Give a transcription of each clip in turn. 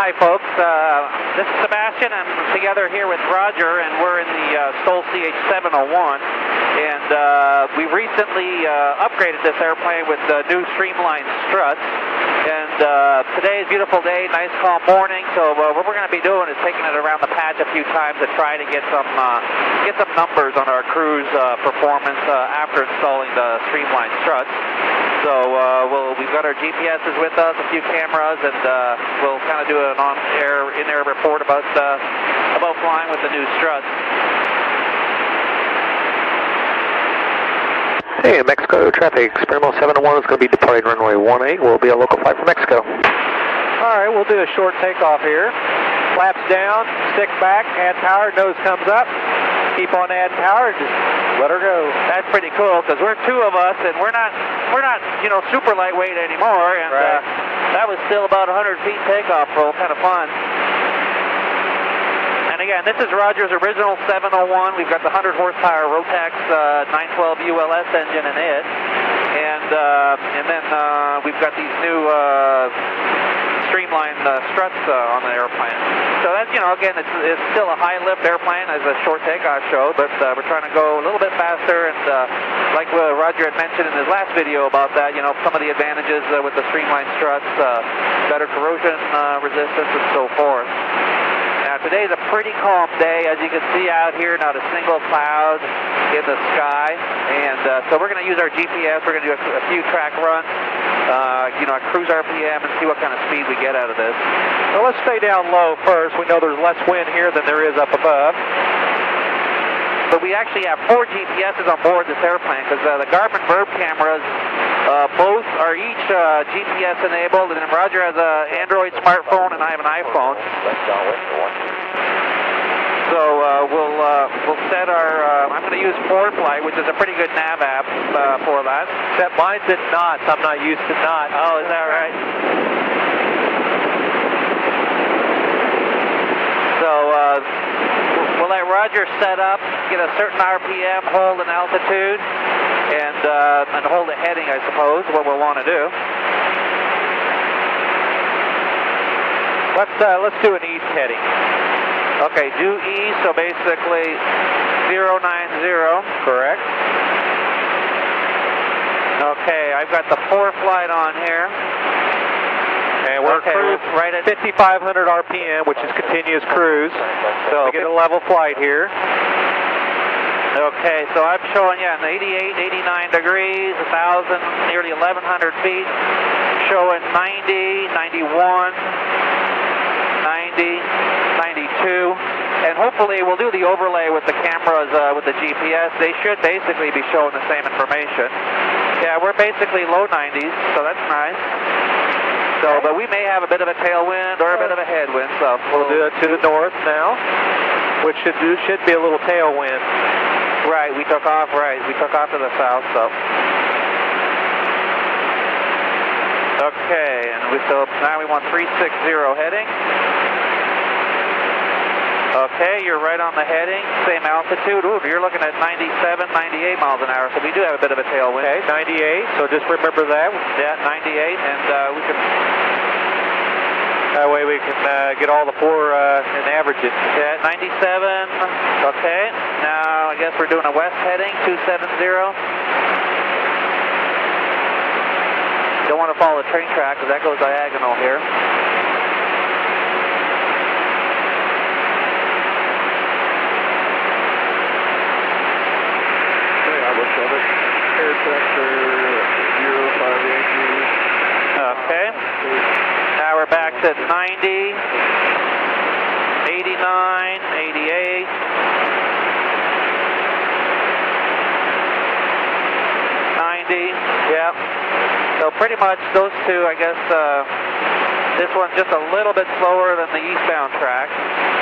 Hi folks, this is Sebastian. I'm together here with Roger, and we're in the STOL CH701, and we recently upgraded this airplane with new streamlined struts, and today is a beautiful day, nice calm morning, so what we're going to be doing is taking it around the patch a few times to try to get some numbers on our cruise performance after installing the streamlined struts. So we've got our GPSs with us, a few cameras, and we'll kind of do an in-air report about flying with the new struts. Hey, Mexico traffic, Experimental 701 is going to be departing runway 18. We'll be a local flight from Mexico. All right, we'll do a short takeoff here. Flaps down, stick back, add power, nose comes up. Keep on adding power, just let her go. That's pretty cool because we're two of us and we're not super lightweight anymore, and right. That was still about 100 feet takeoff roll, kind of fun. And again, this is Roger's original 701. We've got the 100 horsepower Rotax 912 ULS engine in it, and then we've got these new streamlined struts on the airplane. So that's, again, it's still a high lift airplane as a short takeoff showed, but we're trying to go a little bit faster, and like Roger had mentioned in his last video about that, some of the advantages with the streamlined struts, better corrosion resistance and so forth. Now today's a pretty calm day, as you can see out here, not a single cloud in the sky, and so we're going to use our GPS. We're going to do a few track runs, cruise RPM, and see what kind of speed we get out of this. Well, let's stay down low first. We know there's less wind here than there is up above. But we actually have 4 GPSs on board this airplane because the Garmin Verb cameras both are each GPS enabled, and then Roger has an Android smartphone and I have an iPhone. So we'll set our, I'm going to use ForeFlight, which is a pretty good nav app for that. Except mine's at knots. I'm not used to knots. Oh, is that right? So we'll let Roger set up, get a certain RPM, hold an altitude, and hold a heading, I suppose, what we'll want to do. Let's do an east heading. Okay, do east, so basically 090. Correct. Okay, I've got the ForeFlight on here. And we're right at 5,500 RPM, which is continuous cruise. So we get a level flight here. Okay, so I'm showing, 88, 89 degrees, 1,000, nearly 1,100 feet. Showing 90, 91, 90, 92. And hopefully we'll do the overlay with the cameras with the GPS. They should basically be showing the same information. Yeah, we're basically low 90s, so that's nice. So, but we may have a bit of a tailwind or a bit of a headwind. So we'll do it to the north now, which should be a little tailwind. Right, we took off. Right, we took off to the south. So okay, and now we want 360 heading. Okay, you're right on the heading, same altitude. Ooh, you're looking at 97, 98 miles an hour, so we do have a bit of a tailwind. Okay, 98, so just remember that. Yeah, 98, and we can... That way we can get all the 4 and average it. Yeah, 97, okay. Now, I guess we're doing a west heading, 270. Don't want to follow the train track, because that goes diagonal here. Okay. Now we're back to 90, 89, 88, 90, yeah. So pretty much those two, I guess, this one's just a little bit slower than the eastbound track.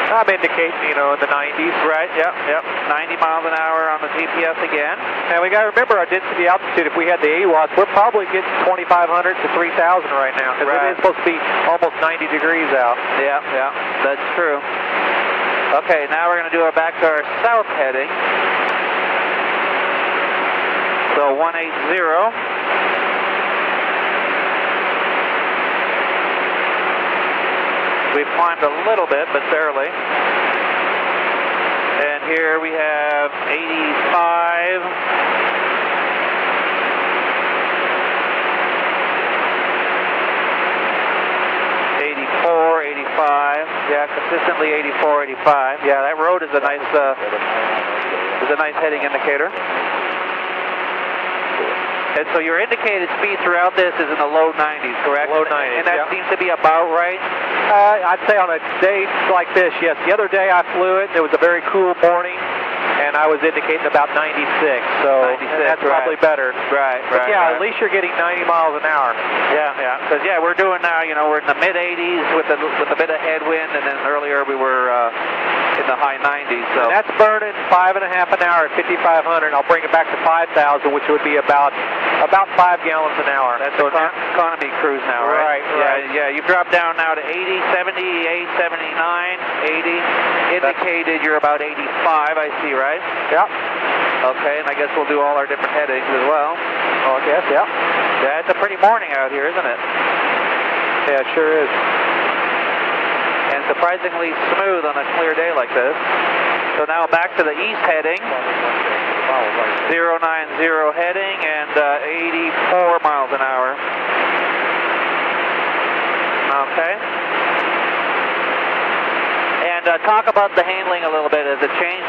I'm indicating, you know, in the 90s. Right, yep. 90 miles an hour on the GPS again. And we got to remember our density altitude. If we had the AWATS, we're probably getting 2,500 to 3,000 right now, because it is supposed to be almost 90 degrees out. Yeah, that's true. Okay, now we're going to do back to our south heading. So 180. We've climbed a little bit, but barely. And here we have 85. 84, 85. Yeah, consistently 84, 85. Yeah, that road is a nice heading indicator. And so your indicated speed throughout this is in the low 90s, correct? Low 90s, and that seems to be about right? I'd say on a day like this, yes. The other day I flew it. It was a very cool morning, and I was indicating about 96. So 96, that's probably better. Right. But yeah, at least you're getting 90 miles an hour. Yeah. Because we're doing now. You know, we're in the mid 80s with a bit of headwind, and then earlier we were in the high 90s. So and that's burning 5.5 an hour at 5,500. I'll bring it back to 5,000, which would be about 5 gallons an hour. That's so economy cruise now, right? Right. Yeah. You've dropped down now to 80, 78, 79, 80. Indicated you're about 85, I see, right? Yeah. Okay, and I guess we'll do all our different headings as well. Oh, I guess, yeah. Yeah, it's a pretty morning out here, isn't it? Yeah, it sure is. And surprisingly smooth on a clear day like this. So now back to the east heading. 090 heading and 84 miles an hour. Okay. And talk about the handling a little bit. Has it changed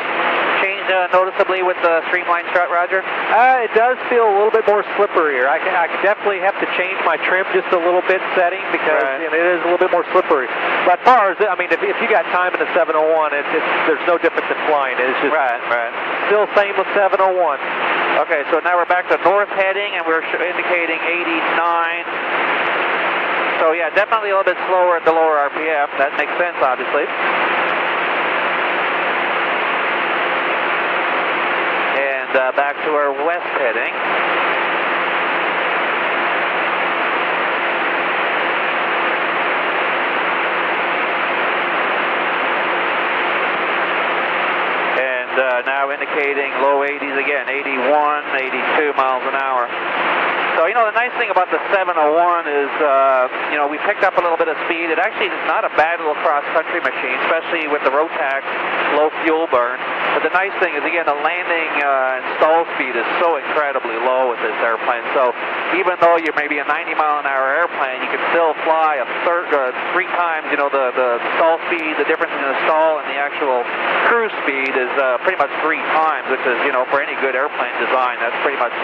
noticeably with the streamlined strut, Roger? It does feel a little bit more slipperier. I definitely have to change my trim just a little bit setting because it is a little bit more slippery. But as far as, I mean, if you got time in the 701, there's no difference in flying. It's just still same with 701. Okay, so now we're back to north heading and we're indicating 89. So yeah, definitely a little bit slower at the lower RPM. That makes sense, obviously. And back to our west heading. And now indicating low 80s again, 81, 82 miles an hour. So, you know, the nice thing about the 701 is, you know, we picked up a little bit of speed. It actually is not a bad little cross-country machine, especially with the Rotax low fuel burn. But the nice thing is, again, the landing and stall speed is so incredibly low with this airplane. So even though you're maybe a 90-mile-an-hour airplane, you can still fly three times, you know, the stall speed. The difference in the stall and the actual cruise speed is pretty much 3 times, which is, you know, for any good airplane design, that's pretty much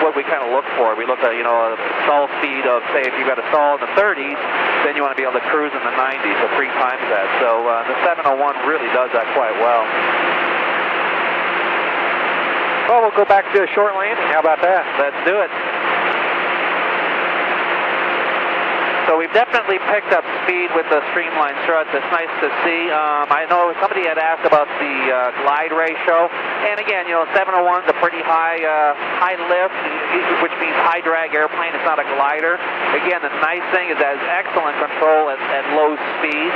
what we kind of look for. We look at, you know, a stall speed of, say, if you've got a stall in the 30s, then you want to be able to cruise in the 90s, so 3 times that. So the 701 really does that quite well. Well, we'll go back to a short landing. How about that? Let's do it. So we've definitely picked up speed with the streamlined struts. It's nice to see. I know somebody had asked about the glide ratio. And again, you know, 701's a pretty high lift, which means high drag airplane. It's not a glider. Again, the nice thing is that it's excellent control at low speeds.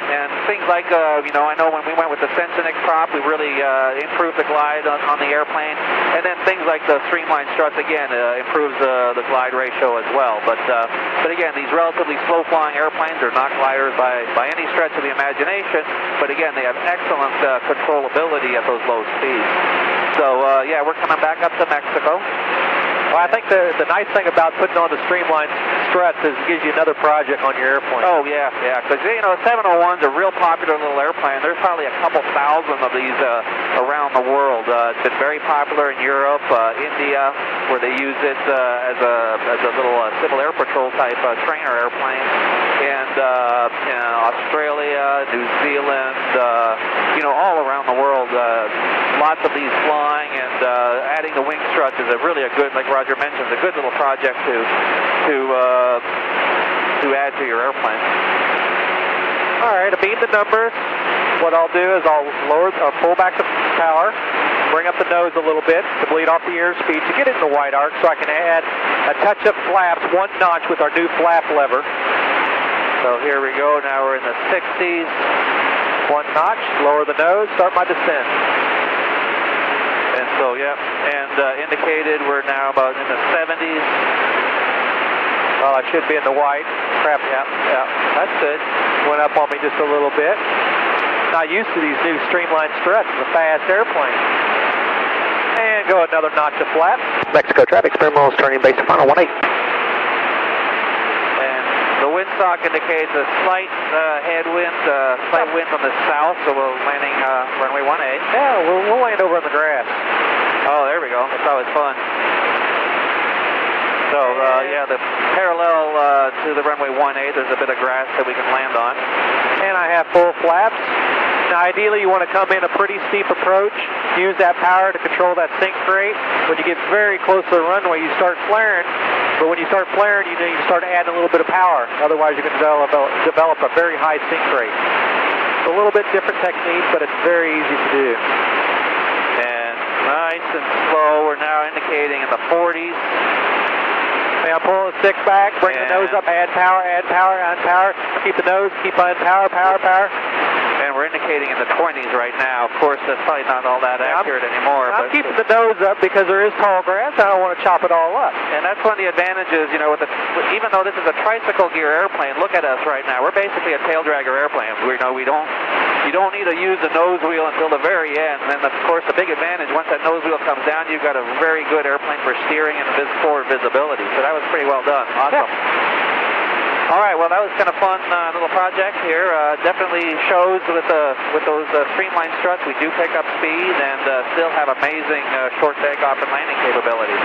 And things like, you know, I know when we went with the Sensenix prop, we really improved the glide on the airplane. And then things like the streamlined struts, again, improves the glide ratio as well. But again, these relatively slow-flying airplanes are not gliders by any stretch of the imagination. But again, they have excellent controllability at those low speeds. So yeah, we're coming back up to Mexico. Well, I think the nice thing about putting on the streamlined struts is it gives you another project on your airplane. Oh, yeah, because, you know, 701's a real popular little airplane. There's probably a couple thousand of these around the world. It's been very popular in Europe, India, where they use it as a little Civil Air Patrol type trainer airplane. And you know, Australia, New Zealand, you know, all around the world, lots of these flying, and adding the wing struts is really a good, like Roger mentioned, a good little project to add to your airplane. All right, to beat the numbers, what I'll do is I'll pull back the power, bring up the nose a little bit to bleed off the airspeed to get it in the white arc, so I can add a touch of flaps, 1 notch with our new flap lever. So here we go, now we're in the 60s. 1 notch, lower the nose, start my descent. And so, yep, and indicated we're now about in the 70s. Well, I should be in the white. Crap, yeah, that's good. Went up on me just a little bit. Not used to these new streamlined struts. It's a fast airplane. And go another notch of flap. Mexico traffic, experimental is turning base to final 18. And the windsock indicates a slight headwind, slight wind from the south, so we're landing runway 18. Yeah, we'll land over in the grass. Oh, there we go. That's always fun. So, yeah, the parallel to the runway 18, there's a bit of grass that we can land on. And I have full flaps. Now, ideally, you want to come in a pretty steep approach, use that power to control that sink rate. When you get very close to the runway, you start flaring. But when you start flaring, you start adding a little bit of power. Otherwise, you're going to develop a very high sink rate. It's a little bit different technique, but it's very easy to do. And nice and slow. We're now indicating in the 40s. Now pull the stick back, bring the nose up, add power, add power. Keep the nose, keep on power. And we're indicating in the 20s right now. Of course, that's probably not all that accurate anymore. I'm keeping the nose up because there is tall grass. I don't want to chop it all up. And that's one of the advantages, you know, even though this is a tricycle gear airplane, look at us right now. We're basically a tail dragger airplane. You don't need to use the nose wheel until the very end. And then, of course, the big advantage, once that nose wheel comes down, you've got a very good airplane for steering and forward visibility. So that was pretty well done. Awesome. Yeah. All right, well, that was kind of fun little project here. Definitely shows with those streamlined struts, we do pick up speed and still have amazing short takeoff and landing capabilities.